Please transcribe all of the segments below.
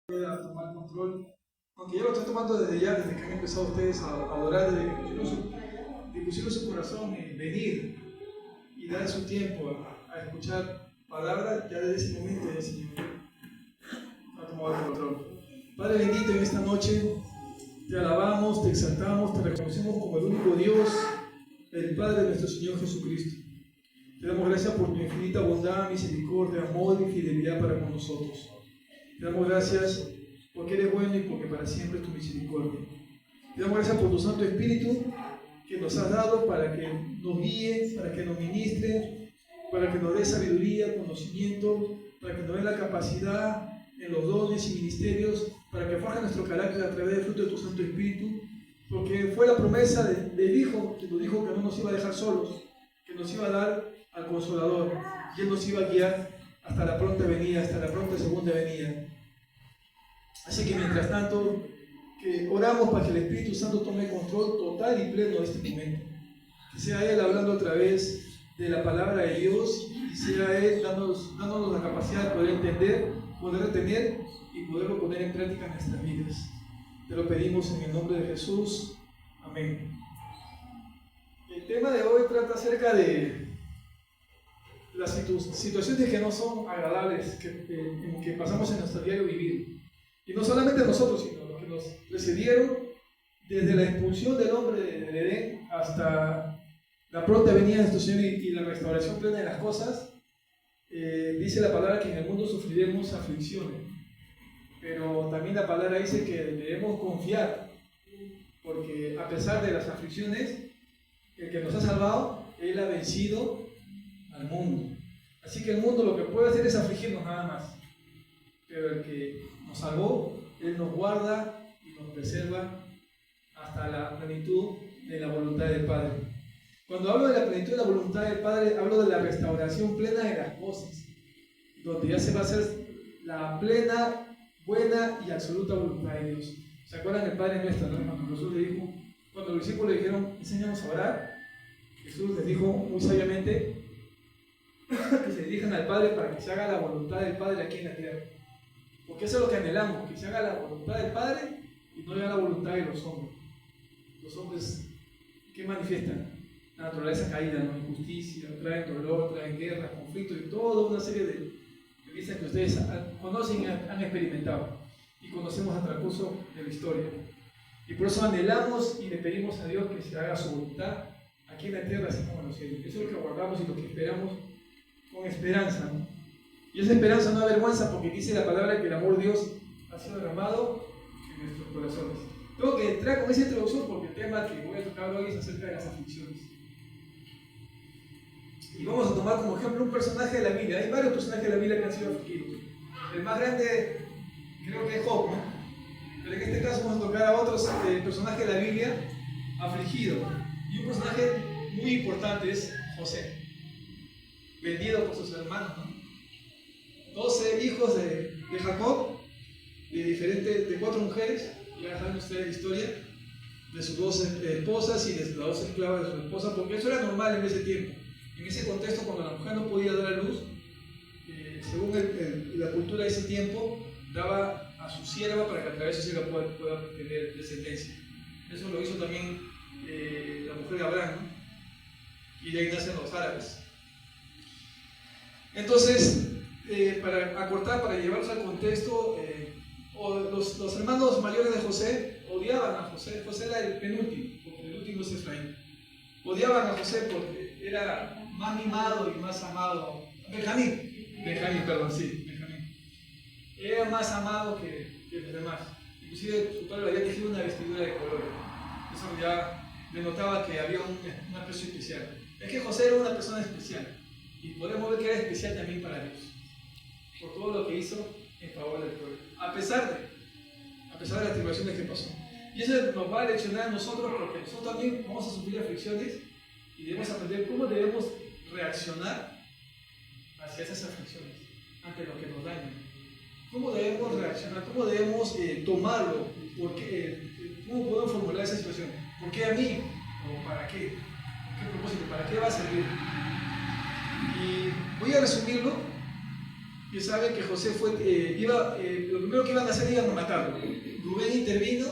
a tomar control, aunque yo lo estoy tomando desde ya, desde que han empezado ustedes a adorar, desde que pusieron su corazón en venir y dar su tiempo a escuchar palabras, ya desde ese momento ya el Señor ha tomado el control. Padre bendito, en esta noche te alabamos, te exaltamos, te reconocemos como el único Dios, el Padre de nuestro Señor Jesucristo. Te damos gracias por tu infinita bondad, misericordia, amor y fidelidad para con nosotros. Te damos gracias porque eres bueno y porque para siempre es tu misericordia. Te damos gracias por tu Santo Espíritu que nos has dado para que nos guíe, para que nos ministre, para que nos dé sabiduría, conocimiento, para que nos dé la capacidad en los dones y ministerios, para que forje nuestro carácter a través del fruto de tu Santo Espíritu, porque fue la promesa del Hijo que nos dijo que no nos iba a dejar solos, que nos iba a dar al Consolador, y Él nos iba a guiar hasta la pronta venida, hasta la pronta segunda venida. Así que mientras tanto, que oramos para que el Espíritu Santo tome control total y pleno de este momento. Que sea Él hablando a través de la palabra de Dios y sea Él dándonos la capacidad de poder entender, poder retener y poderlo poner en práctica en nuestras vidas. Te lo pedimos en el nombre de Jesús. Amén. El tema de hoy trata acerca de las situaciones que no son agradables, que pasamos en nuestro diario vivir. Y no solamente nosotros, sino los que nos precedieron, desde la expulsión del hombre del Edén hasta la pronta venida de nuestro Señor y la restauración plena de las cosas. Dice la palabra que en el mundo sufriremos aflicciones, pero también la palabra dice que debemos confiar, porque a pesar de las aflicciones, el que nos ha salvado, Él ha vencido al mundo. Así que el mundo lo que puede hacer es afligirnos nada más, pero el que nos salvó, Él nos guarda y nos preserva hasta la plenitud de la voluntad del Padre. Cuando hablo de la plenitud de la voluntad del Padre, hablo de la restauración plena de las cosas, donde ya se va a hacer la plena, buena y absoluta voluntad de Dios. ¿Se acuerdan del Padre Nuestro, no? Cuando Jesús le dijo, cuando los discípulos le dijeron, enséñanos a orar, Jesús les dijo muy sabiamente que se dirijan al Padre para que se haga la voluntad del Padre aquí en la tierra. Porque eso es lo que anhelamos, que se haga la voluntad del Padre y no la voluntad de los hombres. Los hombres, ¿qué manifiestan? La naturaleza caída, ¿no? Injusticia, traen dolor, traen guerra, conflicto y toda una serie de cosas que ustedes conocen y han experimentado y conocemos a transcurso de la historia. Y por eso anhelamos y le pedimos a Dios que se haga su voluntad aquí en la tierra así como en los cielos. Eso es lo que aguardamos y lo que esperamos con esperanza, ¿no? Y esa esperanza no avergüenza porque dice la palabra que el amor de Dios ha sido derramado en nuestros corazones. Tengo que entrar con esa introducción porque el tema que voy a tocar hoy es acerca de las aflicciones. Y vamos a tomar como ejemplo un personaje de la Biblia. Hay varios personajes de la Biblia que han sido afligidos. El más grande creo que es Job, ¿no? Pero en este caso vamos a tocar a otros personajes de la Biblia afligidos. Y un personaje muy importante es José, vendido por sus hermanos, ¿no? 12 hijos de Jacob, de 4 mujeres, ya saben ustedes la historia, de sus 12 esposas y de las 12 esclavas de su esposa, porque eso era normal en ese tiempo. En ese contexto, cuando la mujer no podía dar a luz, según la cultura de ese tiempo, daba a su sierva para que a través de su sierva pueda tener descendencia. Eso lo hizo también la mujer de Abraham, ¿no? Y de ahí nacen los árabes. Entonces, para acortar, para llevarlos al contexto, los hermanos mayores de José odiaban a José. José era el penúltimo, porque el último es Efraín. Odiaban a José porque era más mimado y más amado. Benjamín, perdón, sí, Benjamín. Era más amado que los demás. Inclusive su padre le había tejido una vestidura de color. Eso ya denotaba que había un aprecio especial. Es que José era una persona especial. Y podemos ver que era especial también para Dios, por todo lo que hizo en favor del pueblo, a pesar de las tribulaciones que pasó. Y eso nos va a leccionar a nosotros, porque nosotros también vamos a sufrir aflicciones y debemos aprender cómo debemos reaccionar hacia esas aflicciones, ante lo que nos daña. ¿Cómo debemos reaccionar? ¿Cómo debemos tomarlo? ¿Cómo podemos formular esa situación? ¿Por qué a mí? ¿O para qué? ¿Con qué propósito? ¿Para qué va a servir? Y voy a resumirlo que saben que José fue, lo primero que iban a hacer iban a matarlo. Rubén intervino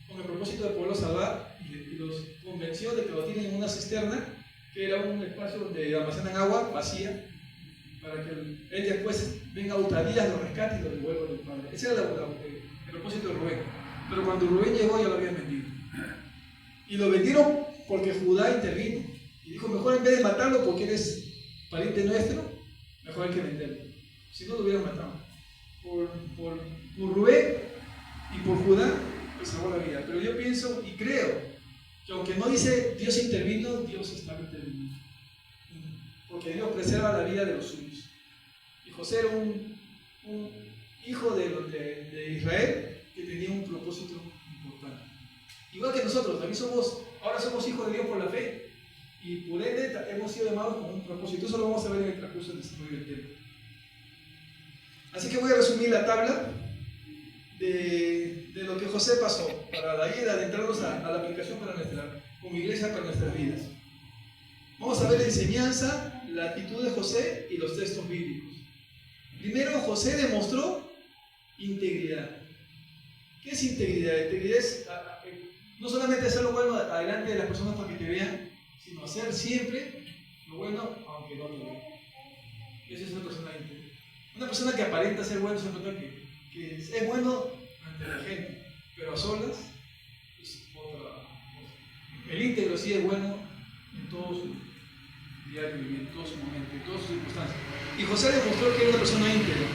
con el propósito de poderlo salvar y los convenció de que lo tienen en una cisterna, que era un espacio donde almacenan agua vacía, para que él después venga a ultradías, lo rescate y lo devuelva al padre. Ese era el propósito de Rubén. Pero cuando Rubén llegó ya lo habían vendido. Y lo vendieron porque Judá intervino. Y dijo, mejor en vez de matarlo porque eres pariente nuestro, mejor hay que venderlo. Si no lo hubieran matado. Por Rubén y por Judá, pues salvó la vida. Pero yo pienso y creo que aunque no dice Dios intervino, Dios estaba interviniendo. Porque Dios preserva la vida de los suyos. Y José era un hijo de Israel que tenía un propósito importante. Igual que nosotros, también ahora somos hijos de Dios por la fe. Y por ende hemos sido llamados con un propósito. Eso lo vamos a ver en el transcurso del desarrollo del tema. Así que voy a resumir la tabla de lo que José pasó, para de ahí adentrarnos a la aplicación como iglesia para nuestras vidas. Vamos a ver la enseñanza, la actitud de José y los textos bíblicos. Primero, José demostró integridad. ¿Qué es integridad? Integridad es no solamente hacer lo bueno adelante de las personas para que te vean, sino hacer siempre lo bueno aunque no te vean. Esa es una persona íntegra. Una persona que aparenta ser bueno es una persona que es bueno ante la gente, pero a solas es otra cosa. El íntegro sí es bueno en todo su diario vivir, en todo su momento, en todas sus circunstancias. Y José demostró que era una persona íntegra,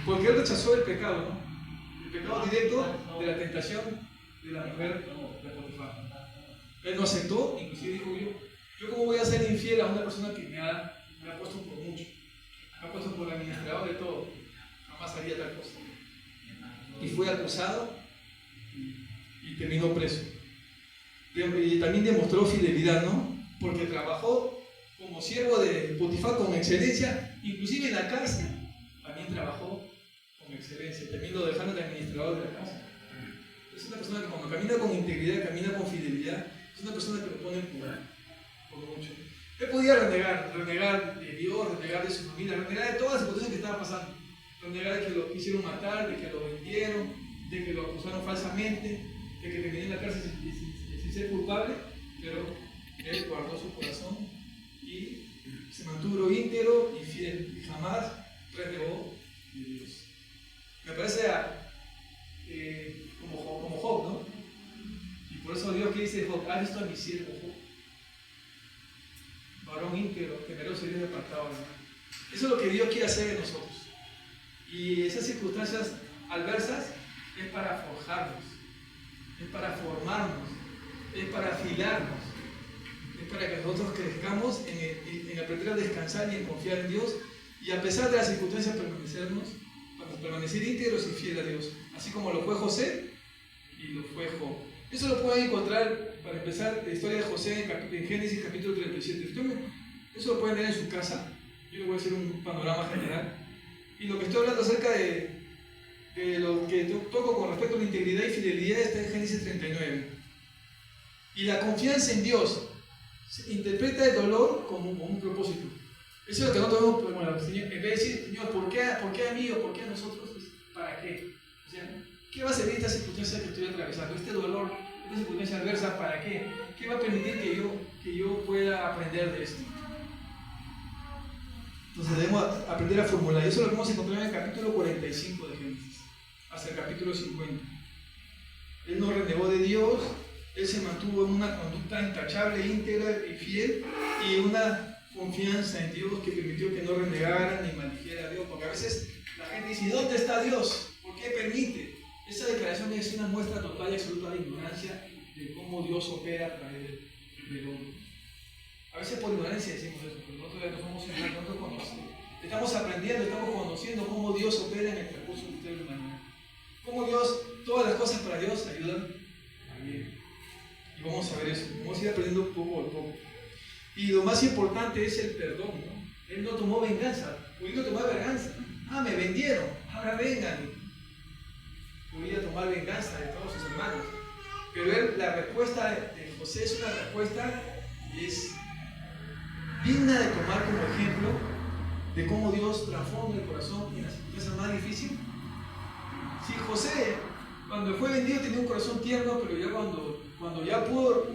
porque él rechazó el pecado, ¿no? El pecado directo de la tentación de la mujer de Potifar. Él no aceptó, inclusive dijo yo cómo voy a ser infiel a una persona que me ha puesto por mucho, me ha puesto por administrador de todo, jamás haría tal cosa. Y fue acusado y terminó preso. Y también demostró fidelidad, ¿no? Porque trabajó como siervo de Potifar con excelencia, inclusive en la cárcel también trabajó con excelencia, también lo dejaron de administrador de la casa. Es una persona que cuando camina con integridad, camina con fidelidad, es una persona que lo pone por mucho. Él podía renegar de Dios, renegar de su familia, renegar de todas las situaciones que estaban pasando, renegar de que lo quisieron matar, de que lo vendieron, de que lo acusaron falsamente, de que terminó en la cárcel sin ser culpable, pero él guardó su corazón y se mantuvo íntegro y fiel, y jamás renegó de Dios. Me parece como Job, ¿no? Y por eso Dios que dice Job, ¿has visto a mi siervo Job? Varón íntegro, temeroso y Dios apartado. Eso es lo que Dios quiere hacer en nosotros. Y esas circunstancias adversas es para forjarnos, es para formarnos, es para afilarnos, es para que nosotros crezcamos en aprender a descansar y en confiar en Dios y a pesar de las circunstancias permanecer íntegros y fieles a Dios, así como lo fue José y lo fue Job. Eso lo pueden encontrar, para empezar, la historia de José en Génesis capítulo 37. Eso lo pueden leer en su casa. Yo les voy a hacer un panorama general. Y lo que estoy hablando acerca de lo que toco con respecto a la integridad y fidelidad está en Génesis 39. Y la confianza en Dios interpreta el dolor como un propósito. Eso es lo que nosotros vemos, bueno, Señor, en vez de decir, Señor, ¿por qué a mí o por qué a nosotros? Pues, ¿para qué? O sea, ¿qué va a servir esta circunstancia que estoy atravesando? Este dolor, esta circunstancia adversa, ¿para qué? ¿Qué va a permitir que yo pueda aprender de esto? Entonces debemos aprender a formular. Eso lo vamos a encontrar en el capítulo 45 de Génesis, hasta el capítulo 50. Él no renegó de Dios, él se mantuvo en una conducta intachable, íntegra y fiel, y una confianza en Dios que permitió que no renegara ni maldijera a Dios. Porque a veces la gente dice, ¿dónde está Dios? ¿Por qué permite? Esa declaración es una muestra total y absoluta de ignorancia de cómo Dios opera a través del hombre. A veces por ignorancia decimos eso, pero nosotros no somos ignorantes, nosotros conocemos. Estamos aprendiendo, estamos conociendo cómo Dios opera en el transcurso de usted y humanidad. Cómo Dios, todas las cosas para Dios ayudan a bien. Y vamos a ver eso, vamos a ir aprendiendo poco a poco. Y lo más importante es el perdón, ¿no? Él no tomó venganza, podía tomar venganza. Me vendieron, ahora vengan. Podía tomar venganza de todos sus hermanos. Pero la respuesta de José es una respuesta que es digna de tomar como ejemplo de cómo Dios transforma el corazón en la circunstancia más difícil. Si José, cuando fue vendido, tenía un corazón tierno, pero ya cuando ya pudo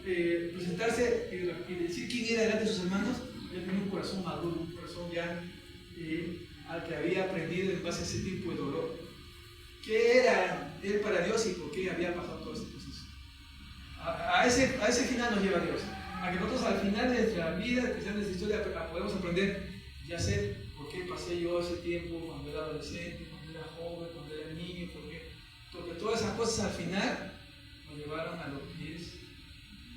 presentarse y decir quién era delante de sus hermanos, ya tenía un corazón maduro, un corazón ya al que había aprendido en base a ese tipo de dolor. ¿Qué era él para Dios y por qué había pasado todo este proceso? A ese final nos lleva Dios. A que nosotros al final de nuestra vida, quizás de esta historia, podemos aprender, ya sé por qué pasé yo ese tiempo cuando era adolescente, cuando era joven, cuando era niño, porque todas esas cosas al final nos llevaron a los pies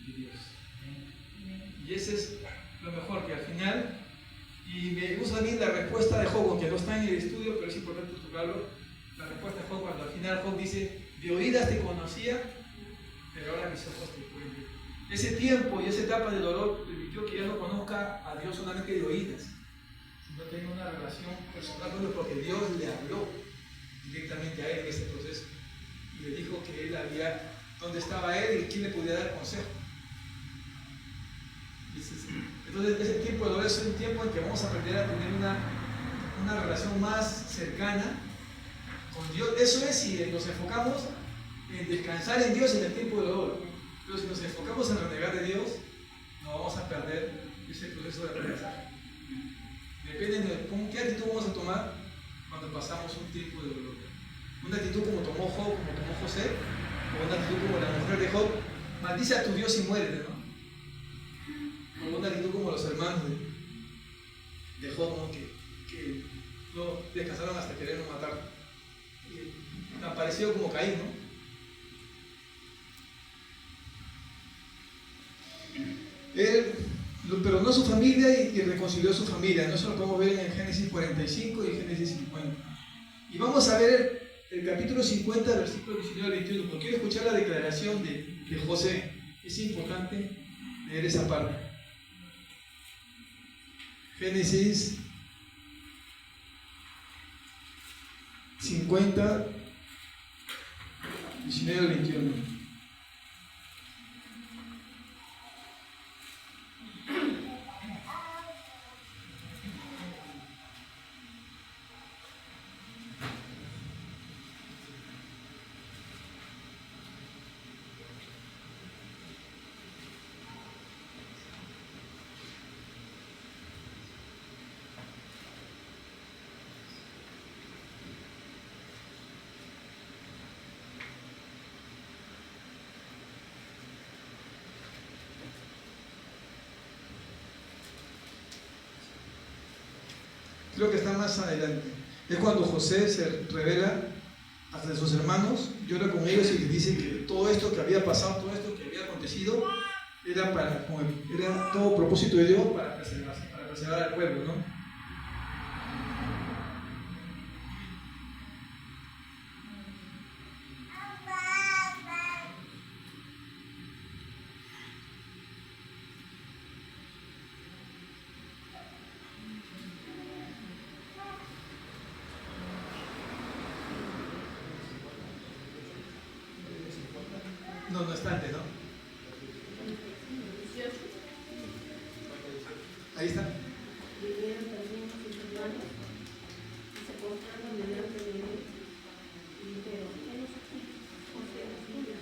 de Dios. Y ese es lo mejor, que al final, y me gusta también la respuesta de Job, aunque no está en el estudio, pero es importante tocarlo. La respuesta de Job, cuando al final Job dice: de oídas te conocía, pero ahora mis ojos te pueden ver. Ese tiempo y esa etapa de dolor permitió que ya no conozca a Dios solamente de oídas, sino tenga una relación personal con Dios, porque Dios le habló directamente a él en ese proceso y le dijo que él había, dónde estaba él y quién le podía dar consejo. Entonces ese tiempo de dolor es un tiempo en que vamos a aprender a tener una relación más cercana con Dios. Eso es si nos enfocamos en descansar en Dios en el tiempo de dolor. Pero si nos enfocamos en renegar de Dios, no vamos a perder ese proceso de aprendizaje. Depende de qué actitud vamos a tomar cuando pasamos un tiempo de dolor. Una actitud como tomó Job, como tomó José, o una actitud como la mujer de Job: maldice a tu Dios y muérete, ¿no? O una actitud como los hermanos de Job, ¿no? que no descansaron hasta quererlo matar. Tan parecido como Caín, ¿no? Él perdonó a su familia y reconcilió a su familia. ¿No? Eso lo podemos ver en Génesis 45 y Génesis 50. Y vamos a ver el capítulo 50, versículo 19 al 21, porque quiero escuchar la declaración de José. Es importante leer esa parte. Génesis 50, 19 al 21. Creo que está más adelante. Es cuando José se revela ante sus hermanos, llora con ellos y les dice que todo esto que había pasado, todo esto que había acontecido, era todo propósito de Dios para preservar al pueblo, ¿no? No está antes, ¿no? Ahí está. Vinieron también sus hermanos y se postraron delante de él y dijeron: ¿qué nos aquí? José es tuyo.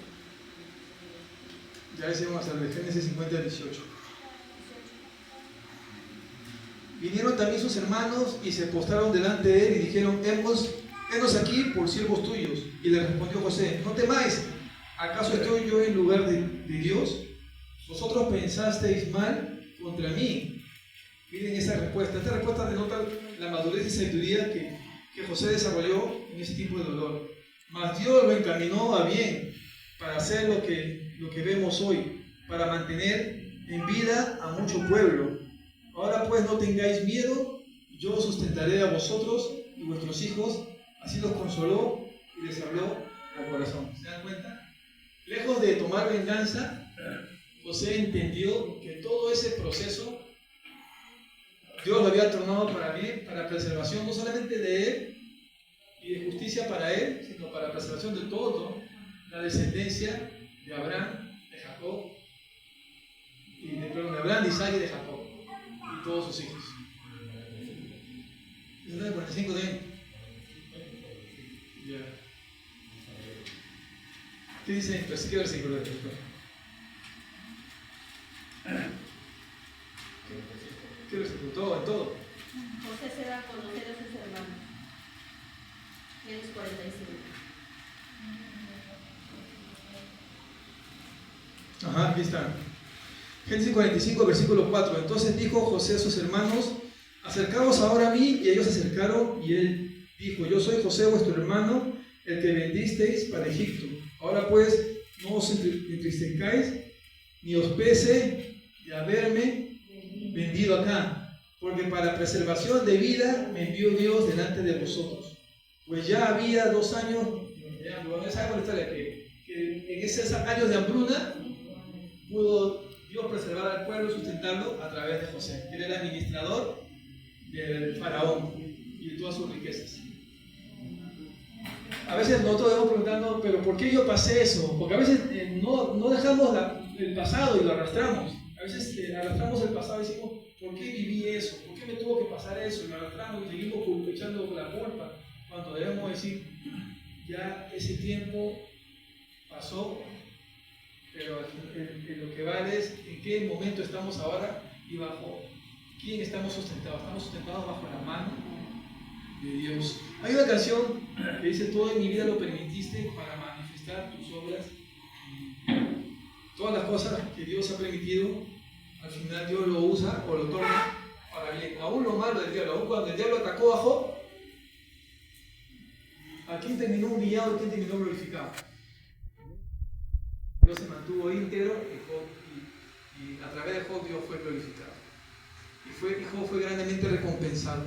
Ya decíamos al de Génesis 50 al 18. Vinieron también sus hermanos y se postraron delante de él y dijeron: henos aquí por siervos tuyos. Y le respondió José: no temáis, ¿acaso estoy yo en lugar de Dios? Vosotros pensasteis mal contra mí. Miren esa respuesta. Esta respuesta denota la madurez y sabiduría que José desarrolló en ese tipo de dolor. Mas Dios lo encaminó a bien para hacer lo que vemos hoy, para mantener en vida a mucho pueblo. Ahora pues no tengáis miedo, yo os sustentaré a vosotros y vuestros hijos. Así los consoló y les habló al corazón. ¿Se dan cuenta? Lejos de tomar venganza, José entendió que todo ese proceso Dios lo había tornado para bien, para preservación no solamente de él y de justicia para él, sino para preservación de todo la descendencia de Abraham, de Jacob, de Abraham, de Isaac y de Jacob, y todos sus hijos. 19, 45 también. Ya. ¿Qué dice? ¿Qué versículo? ¿Qué versículo? Todo, en todo. José se da a conocer a sus hermanos. Génesis 45. Ajá, aquí está. Génesis 45, versículo 4. Entonces dijo José a sus hermanos: acercaos ahora a mí. Y ellos se acercaron, y él dijo: yo soy José, vuestro hermano, el que vendisteis para Egipto. Ahora pues, no os entristezcáis, ni os pese de haberme vendido acá, porque para preservación de vida me envió Dios delante de vosotros. Pues ya había 2 años, ya sabemos la historia, que en esos años de hambruna pudo Dios preservar al pueblo y sustentarlo a través de José, que era el administrador del faraón y de todas sus riquezas. A veces nosotros debemos preguntarnos, pero ¿por qué yo pasé eso? Porque a veces no dejamos el pasado y lo arrastramos. A veces arrastramos el pasado y decimos: ¿por qué viví eso? ¿Por qué me tuvo que pasar eso? Y lo arrastramos y seguimos echando la culpa, cuando debemos decir: ya ese tiempo pasó, pero en lo que vale es en qué momento estamos ahora y bajo quién estamos sustentados. Estamos sustentados bajo la mano de Dios. Hay una canción que dice: todo en mi vida lo permitiste para manifestar tus obras. Todas las cosas que Dios ha permitido, al final Dios lo usa o lo torna para bien. Aún lo malo del diablo, aún cuando el diablo atacó a Job, ¿a quién terminó humillado y quién terminó glorificado? Dios se mantuvo íntegro y a través de Job Dios fue glorificado. Y Job fue grandemente recompensado.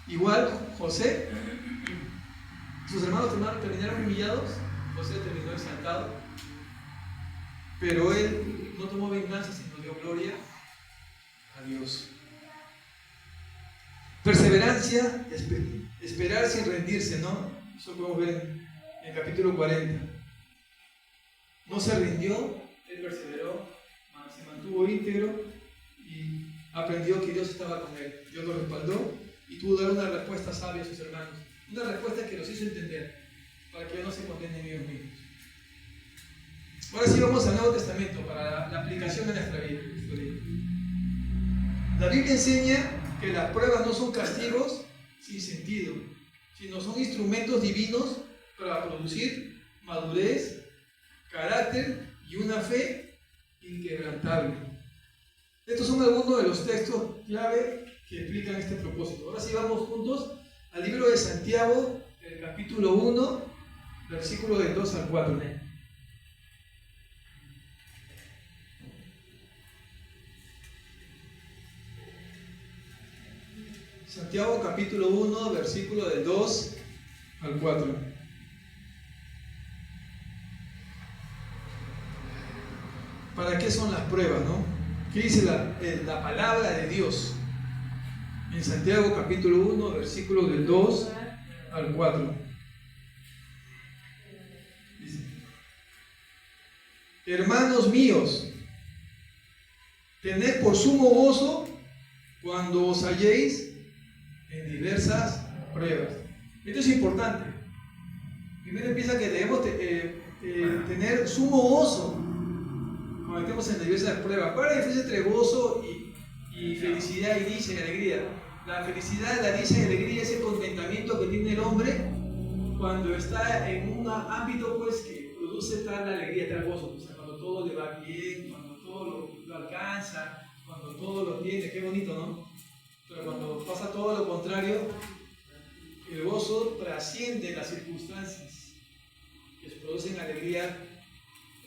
Igual José, sus hermanos terminaron humillados, José terminó exaltado, pero él no tomó venganza, sino dio gloria a Dios. Perseverancia, esperar sin rendirse, ¿no? Eso lo podemos ver en el capítulo 40. No se rindió, él perseveró, se mantuvo íntegro y aprendió que Dios estaba con él. Dios lo respaldó y pudo dar una respuesta sabia a sus hermanos. Una respuesta que los hizo entender, para que no se condenen ellos mismos. Ahora sí vamos al Nuevo Testamento, para la aplicación de nuestra vida. La Biblia enseña que las pruebas no son castigos sin sentido, sino son instrumentos divinos para producir madurez, carácter y una fe inquebrantable. Estos son algunos de los textos clave que explican este propósito. Ahora sí vamos juntos al libro de Santiago, el capítulo 1, versículo del 2 al 4. Santiago capítulo 1, versículo del 2 al 4. ¿Para qué son las pruebas, no? ¿Qué dice la palabra de Dios? En Santiago capítulo 1, versículo del 2 al 4. Dice: hermanos míos, tened por sumo gozo cuando os halléis en diversas pruebas. Esto es importante. Primero empieza que debemos tener sumo gozo cuando estemos en diversas pruebas. ¿Cuál es la diferencia entre gozo y felicidad y dicha y alegría? La felicidad, la dicha y alegría es el contentamiento que tiene el hombre cuando está en un ámbito pues que produce tal alegría, tal gozo. O sea, cuando todo le va bien, cuando todo lo alcanza, cuando todo lo tiene. Qué bonito, ¿no? Pero cuando pasa todo lo contrario, el gozo trasciende las circunstancias que producen alegría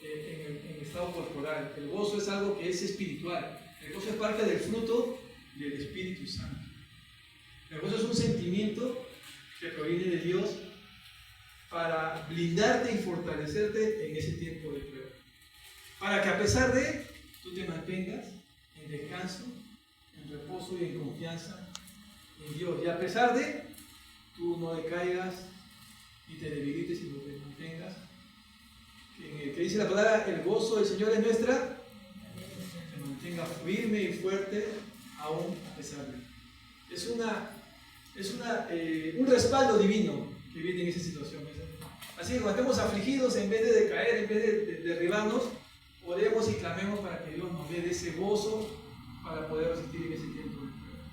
en el estado corporal. El gozo es algo que es espiritual. El gozo es parte del fruto del Espíritu Santo. El gozo es un sentimiento que proviene de Dios para blindarte y fortalecerte en ese tiempo de prueba. Para que a pesar de, tú te mantengas en descanso, en reposo y en confianza en Dios. Y a pesar de, tú no decaigas y te debilites, sino que te mantengas. Que dice la palabra: el gozo del Señor es nuestra, que mantenga firme y fuerte aún a pesar de. Es una Es un respaldo divino que viene en esa situación. Así que cuando estemos afligidos, en vez de decaer, en vez de derribarnos, oremos y clamemos para que Dios nos dé ese gozo para poder resistir en ese tiempo de prueba.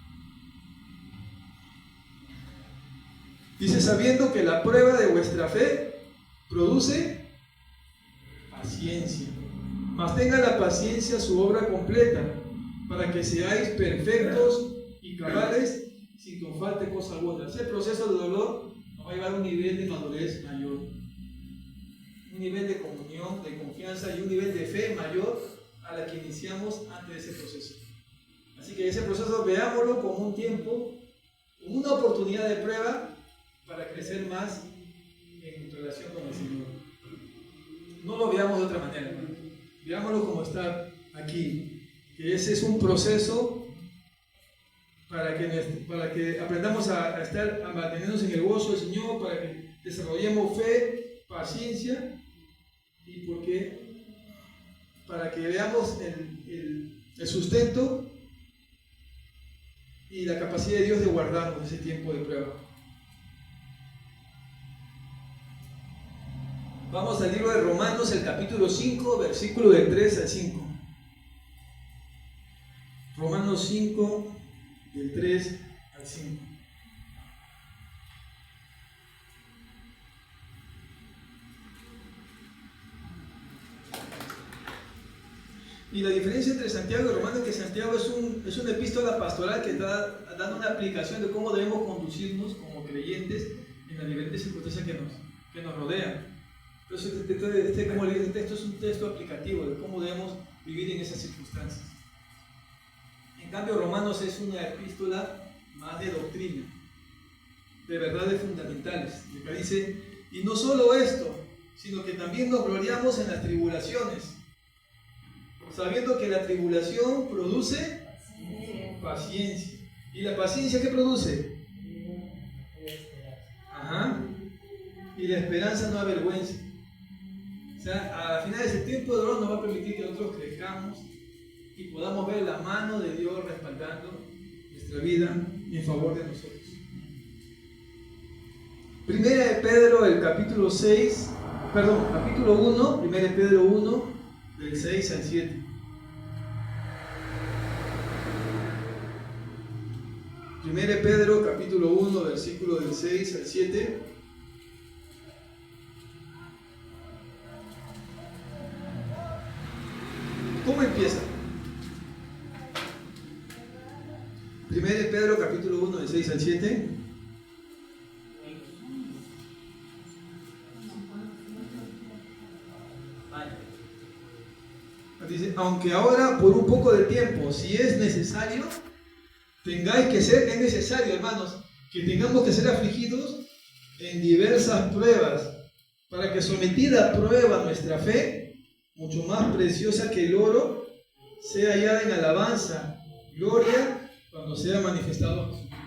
Dice, sabiendo que la prueba de vuestra fe produce paciencia. Mas tenga la paciencia su obra completa, para que seáis perfectos y cabales sin que os falte cosa alguna. Ese proceso de dolor nos va a llevar a un nivel de madurez mayor, un nivel de comunión, de confianza y un nivel de fe mayor a la que iniciamos antes de ese proceso. Así que ese proceso veámoslo como un tiempo, como una oportunidad de prueba para crecer más en relación con el Señor. No lo veamos de otra manera, ¿no? Veámoslo como está aquí, que ese es un proceso para que aprendamos a mantenernos en el gozo del Señor, para que desarrollemos fe, paciencia y para que veamos el sustento y la capacidad de Dios de guardarnos ese tiempo de prueba. Vamos al libro de Romanos, el capítulo 5, versículo del 3 al 5. Romanos 5, del 3 al 5. Y la diferencia entre Santiago y Romanos es que Santiago es una epístola pastoral que está dando una aplicación de cómo debemos conducirnos como creyentes en las diferentes circunstancias que nos rodean. Entonces, como le dije, este texto es un texto aplicativo de cómo debemos vivir en esas circunstancias. En cambio, Romanos es una epístola más de doctrina, de verdades fundamentales. Que dice, y no solo esto, sino que también nos gloriamos en las tribulaciones, sabiendo que la tribulación produce paciencia. ¿Y la paciencia qué produce? Y la esperanza no avergüenza. O sea, a finales de ese tiempo de dolor nos va a permitir que nosotros crezcamos y podamos ver la mano de Dios respaldando nuestra vida en favor de nosotros. Primera de Pedro, el capítulo 1, Primera de Pedro 1, del 6 al 7. Primera de Pedro, capítulo 1, versículo del 6 al 7. ¿Cómo empieza? Primera de Pedro, capítulo 1, del 6 al 7. Dice, aunque ahora por un poco de tiempo, si es necesario, es necesario, hermanos, que tengamos que ser afligidos en diversas pruebas, para que sometida a prueba nuestra fe, mucho más preciosa que el oro, sea hallada en alabanza, gloria, cuando sea manifestado Jesucristo.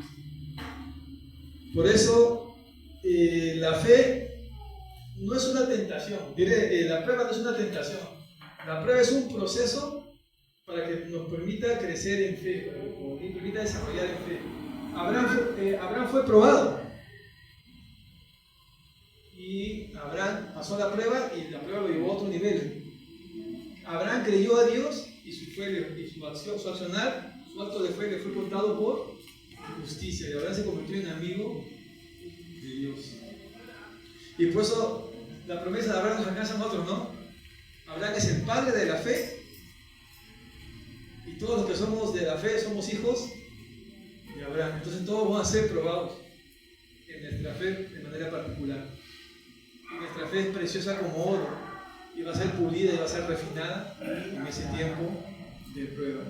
Por eso, la fe no es una tentación. La prueba no es una tentación. La prueba es un proceso para que nos permita crecer en fe, para que nos permita desarrollar en fe. Abraham fue probado. Y Abraham pasó la prueba y la prueba lo llevó a otro nivel. Abraham creyó a Dios y su acto de fe le fue contado por justicia. Y Abraham se convirtió en amigo de Dios. Y por eso la promesa de Abraham nos alcanza a nosotros, ¿no? Abraham es el padre de la fe y todos los que somos de la fe somos hijos de Abraham. Entonces todos vamos a ser probados en nuestra fe de manera particular. Y nuestra fe es preciosa como oro y va a ser pulida y va a ser refinada en ese tiempo de prueba.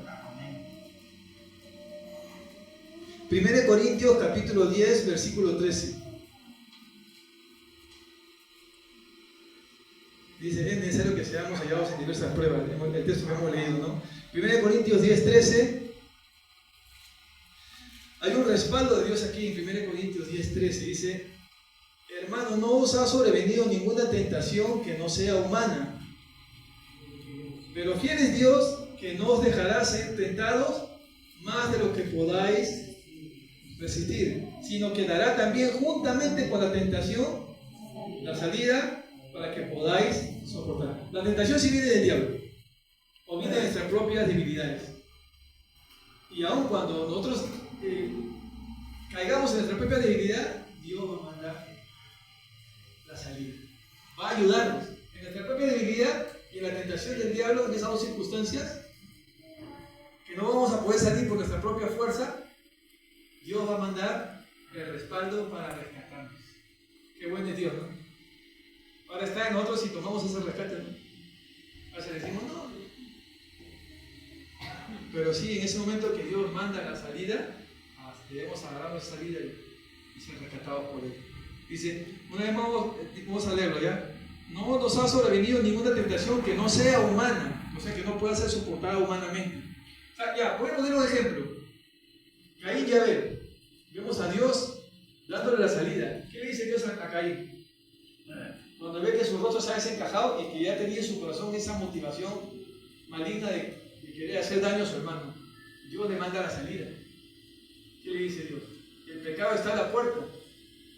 1 Corintios capítulo 10, versículo 13. Dice, es necesario que seamos hallados en diversas pruebas. El texto que hemos leído, ¿no? 1 Corintios 10, 13. Hay un respaldo de Dios aquí en 1 Corintios 10, 13. Dice, hermano, no os ha sobrevenido ninguna tentación que no sea humana. Pero fiel es Dios, que no os dejará ser tentados más de lo que podáis resistir, sino que dará también juntamente con la tentación la salida para que podáis soportar. La tentación sí viene del diablo, o viene de nuestras propias debilidades. Y aun cuando nosotros caigamos en nuestra propia debilidad, Dios va a mandar la salida. Va a ayudarnos en nuestra propia debilidad y en la tentación del diablo, en esas dos circunstancias, que no vamos a poder salir por nuestra propia fuerza. Dios va a mandar el respaldo para rescatarnos. Qué bueno es Dios, ¿no? Ahora está en nosotros si tomamos ese rescate, ¿no? A veces decimos, no. Pero sí, en ese momento que Dios manda la salida, debemos agarrar esa salida y ser rescatados por Él. Dice, una vez más vamos a leerlo, ¿ya? No nos ha sobrevenido ninguna tentación que no sea humana, o sea, que no pueda ser soportada humanamente. O sea, ya, voy a poner un ejemplo. Caín y Abel. Vemos a Dios dándole la salida. ¿Qué le dice Dios a Caín? Cuando ve que su rostro se ha desencajado y que ya tenía en su corazón esa motivación maligna de querer hacer daño a su hermano, Dios le manda la salida. ¿Qué le dice Dios? El pecado está a la puerta,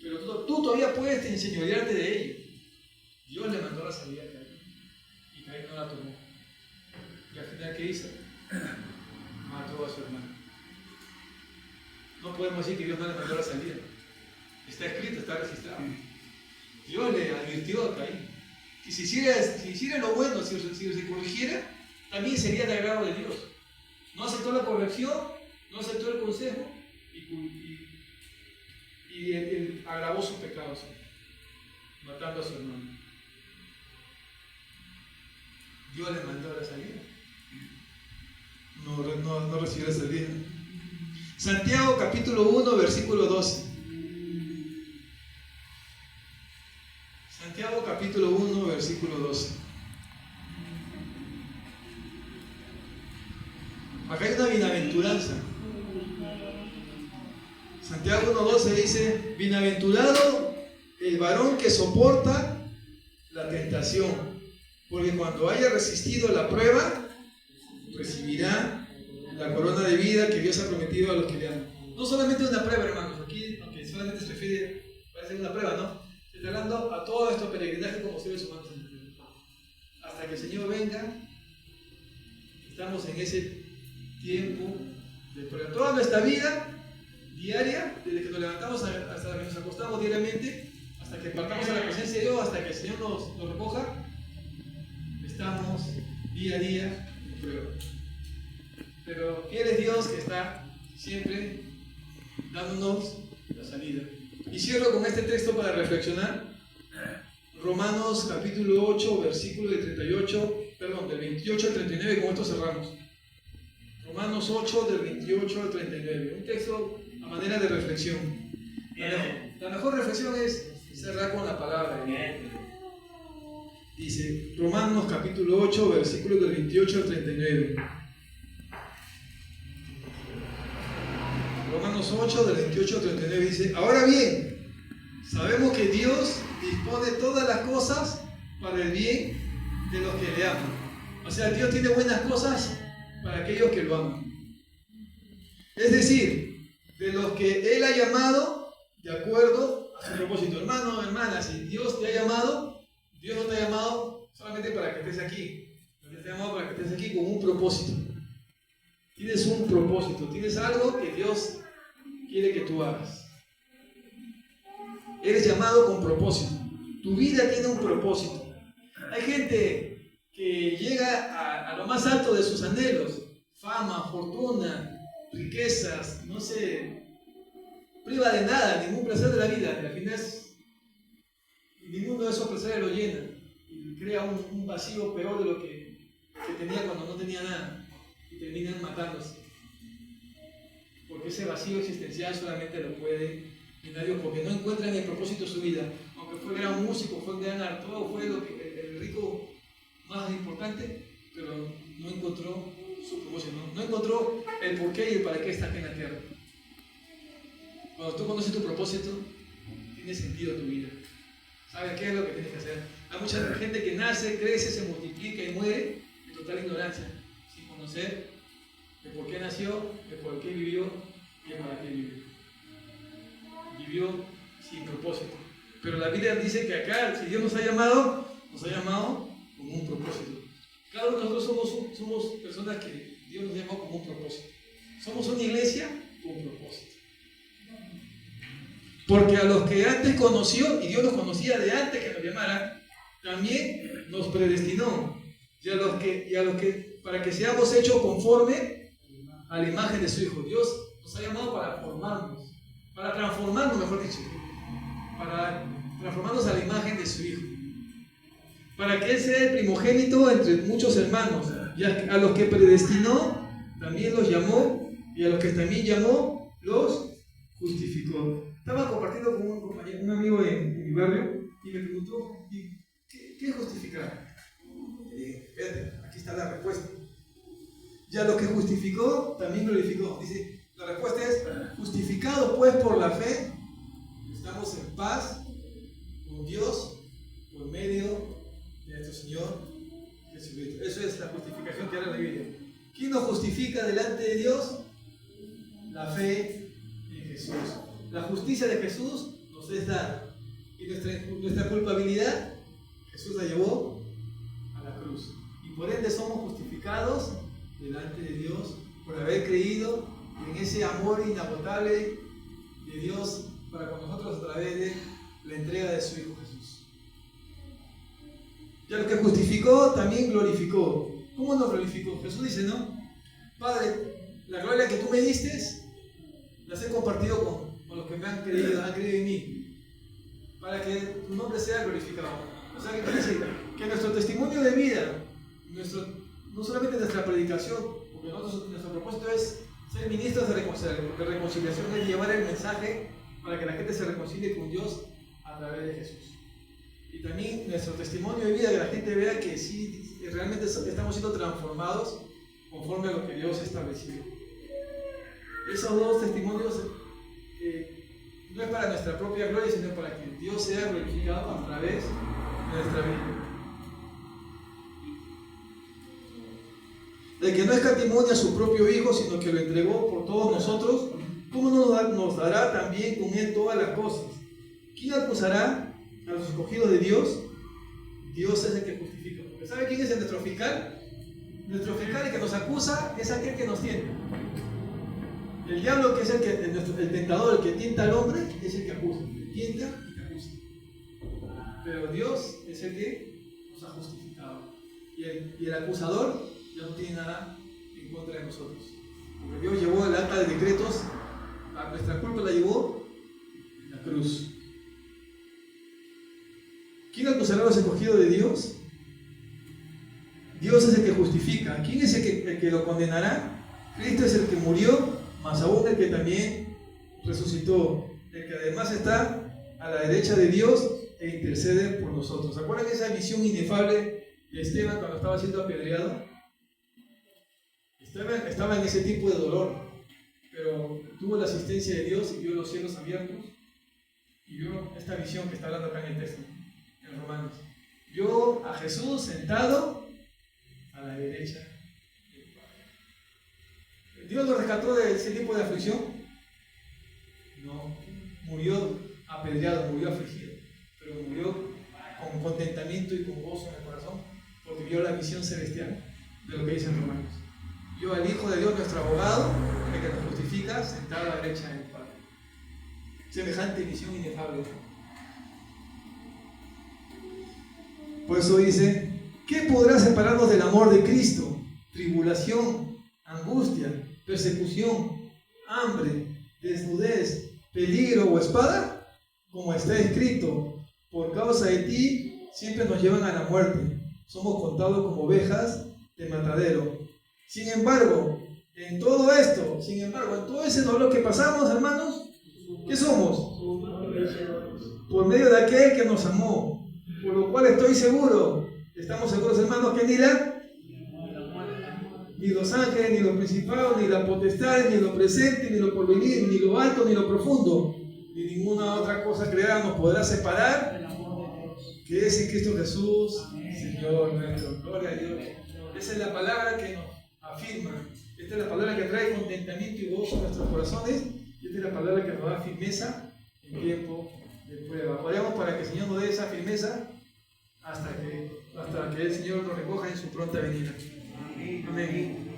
pero tú todavía puedes enseñorearte de ello. Dios le mandó la salida a Caín y Caín no la tomó. Y al final, ¿qué hizo? Mató a su hermano. No podemos decir que Dios no le mandó la salida. Está escrito, está registrado. Dios le advirtió a Caín que si hiciera lo bueno, si se corrigiera, también sería de agrado de Dios. No aceptó la corrección, no aceptó el consejo y él agravó sus pecados, matando a su hermano. Dios le mandó la salida. No recibió la salida. Santiago capítulo 1, versículo 12. Santiago capítulo 1, versículo 12. Acá hay una bienaventuranza. Santiago 1:12 dice, bienaventurado el varón que soporta la tentación, porque cuando haya resistido la prueba, recibirá la corona de vida que Dios ha prometido a los que le aman. No solamente una prueba, hermanos, aquí, aunque solamente se refiere, parece una prueba, ¿no? Se está hablando a todo esto peregrinaje como seres humanos en el mundo. Hasta que el Señor venga, estamos en ese tiempo de prueba. Toda nuestra vida diaria, desde que nos levantamos hasta que nos acostamos diariamente, hasta que partamos a la presencia de Dios, hasta que el Señor nos recoja, estamos día a día en prueba. Pero fiel es Dios que está siempre dándonos la salida. Y cierro con este texto para reflexionar. Romanos capítulo 8, versículo del 28 al 39, con esto cerramos. Romanos 8, del 28 al 39. Un texto a manera de reflexión. La mejor reflexión es cerrar con la palabra. Dice, Romanos capítulo 8, versículo del 28 al 39. Romanos 8, del 28 al 39 dice, ahora bien, sabemos que Dios dispone todas las cosas para el bien de los que le aman. O sea, Dios tiene buenas cosas para aquellos que lo aman. Es decir, de los que Él ha llamado de acuerdo a su propósito. Hermano, hermana, si Dios te ha llamado, Dios no te ha llamado solamente para que estés aquí. Dios te ha llamado para que estés aquí con un propósito. Tienes un propósito, tienes algo que Dios quiere que tú hagas. Eres llamado con propósito. Tu vida tiene un propósito. Hay gente que llega a lo más alto de sus anhelos, fama, fortuna, riquezas, no se priva de nada, ningún placer de la vida, y al final ninguno de esos placeres lo llena y crea un vacío peor de lo que tenía cuando no tenía nada, y terminan matándose, porque ese vacío existencial solamente lo puede llenar Dios, porque no encuentran el propósito de su vida. Aunque fue gran músico, fue un gran actor, fue el rico más importante, pero no encontró su propósito, no encontró el porqué y el para qué está aquí en la tierra. Cuando tú conoces tu propósito, tiene sentido tu vida. ¿Sabes qué es lo que tienes que hacer? Hay mucha gente que nace, crece, se multiplica y muere en total ignorancia, sin conocer de por qué nació, de por qué vivió y de para qué vivió. vivió sin propósito. Pero la Biblia dice que acá, si Dios nos ha llamado con un propósito. Cada uno de nosotros somos personas que Dios nos llamó con un propósito. Somos una iglesia con propósito. Porque a los que antes conoció, y Dios los conocía de antes que nos llamara, también nos predestinó. Y a los que para que seamos hechos conforme a la imagen de su Hijo. Dios nos ha llamado para formarnos, para transformarnos, mejor dicho, para transformarnos a la imagen de su Hijo. Para que Él sea el primogénito entre muchos hermanos. Y a los que predestinó, también los llamó, y a los que también llamó, los justificó. Estaba compartiendo con un amigo en mi barrio y me preguntó, ¿qué es justificar? Y le dije, espérate, aquí está la respuesta. Y a los que justificó, también glorificó. Dice, la respuesta es, justificados pues por la fe, estamos en paz con Dios por medio de nuestro Señor Jesucristo. Eso es la justificación que habla la Biblia. ¿Quién nos justifica delante de Dios? La fe en Jesús. La justicia de Jesús nos es dada. Y nuestra culpabilidad, Jesús la llevó a la cruz. Y por ende somos justificados delante de Dios por haber creído en ese amor inagotable de Dios para con nosotros a través de la entrega de su Hijo Jesús. Y a lo que justificó, también glorificó. ¿Cómo nos glorificó? Jesús dice, ¿no? Padre, la gloria que tú me diste, las he compartido con los que me han creído en mí, para que tu nombre sea glorificado. O sea, ¿qué quiere decir? Que nuestro testimonio de vida, no solamente nuestra predicación, porque nuestro propósito es ser ministros de reconciliación, es llevar el mensaje para que la gente se reconcilie con Dios a través de Jesús. Y también nuestro testimonio de vida, que la gente vea que sí, realmente estamos siendo transformados conforme a lo que Dios ha establecido. Esos dos testimonios no es para nuestra propia gloria, sino para que Dios sea glorificado a través de nuestra vida. El que no escatimó a su propio Hijo, sino que lo entregó por todos nosotros, ¿cómo nos dará también con Él todas las cosas? ¿Quién acusará a los escogidos de Dios? Dios es el que justifica. Porque ¿sabe quién es nuestro fiscal? Nuestro fiscal, el que nos acusa, es aquel que nos tienta. El diablo, que es el tentador, el que tienta al hombre, es el que acusa. El tienta y que acusa. Pero Dios es el que nos ha justificado. Y el acusador ya no tiene nada en contra de nosotros. Porque Dios llevó el acta de decretos, a nuestra culpa la llevó en la cruz. ¿Quién acusará a los escogidos de Dios? Dios es el que justifica. ¿Quién es el que lo condenará? Cristo es el que murió, más aún el que también resucitó, el que además está a la derecha de Dios e intercede por nosotros. ¿Se acuerdan de esa visión inefable de Esteban cuando estaba siendo apedreado? Esteban estaba en ese tipo de dolor, pero tuvo la asistencia de Dios y vio los cielos abiertos y vio esta visión que está hablando acá en el texto, en Romanos. Vio a Jesús sentado a la derecha del Padre. ¿Dios lo rescató de ese tipo de aflicción? No, murió apedreado, murió afligido, pero murió con contentamiento y con gozo en el corazón, porque vio la visión celestial de lo que dice en Romanos. Vio al Hijo de Dios, nuestro abogado, el que nos justifica, sentado a la derecha del Padre. Semejante visión inefable. Por eso dice, ¿qué podrá separarnos del amor de Cristo? Tribulación, angustia, persecución, hambre, desnudez, peligro o espada, como está escrito, por causa de ti siempre nos llevan a la muerte, somos contados como ovejas de matadero. Sin embargo, en todo ese dolor que pasamos, hermanos, ¿qué somos? Por medio de aquel que nos amó, por lo cual estoy seguro, estamos seguros, hermanos, que ni los ángeles, ni los principados, ni la potestad, ni lo presente, ni lo porvenir, ni lo alto, ni lo profundo, ni ninguna otra cosa creada nos podrá separar que es en Cristo Jesús, Señor nuestro. Gloria a Dios. Esa es la palabra que nos afirma. Esta es la palabra que trae contentamiento y gozo a nuestros corazones. Y esta es la palabra que nos da firmeza en tiempo de prueba. Oremos para que el Señor nos dé esa firmeza hasta que el Señor nos recoja en su pronta venida. Amén.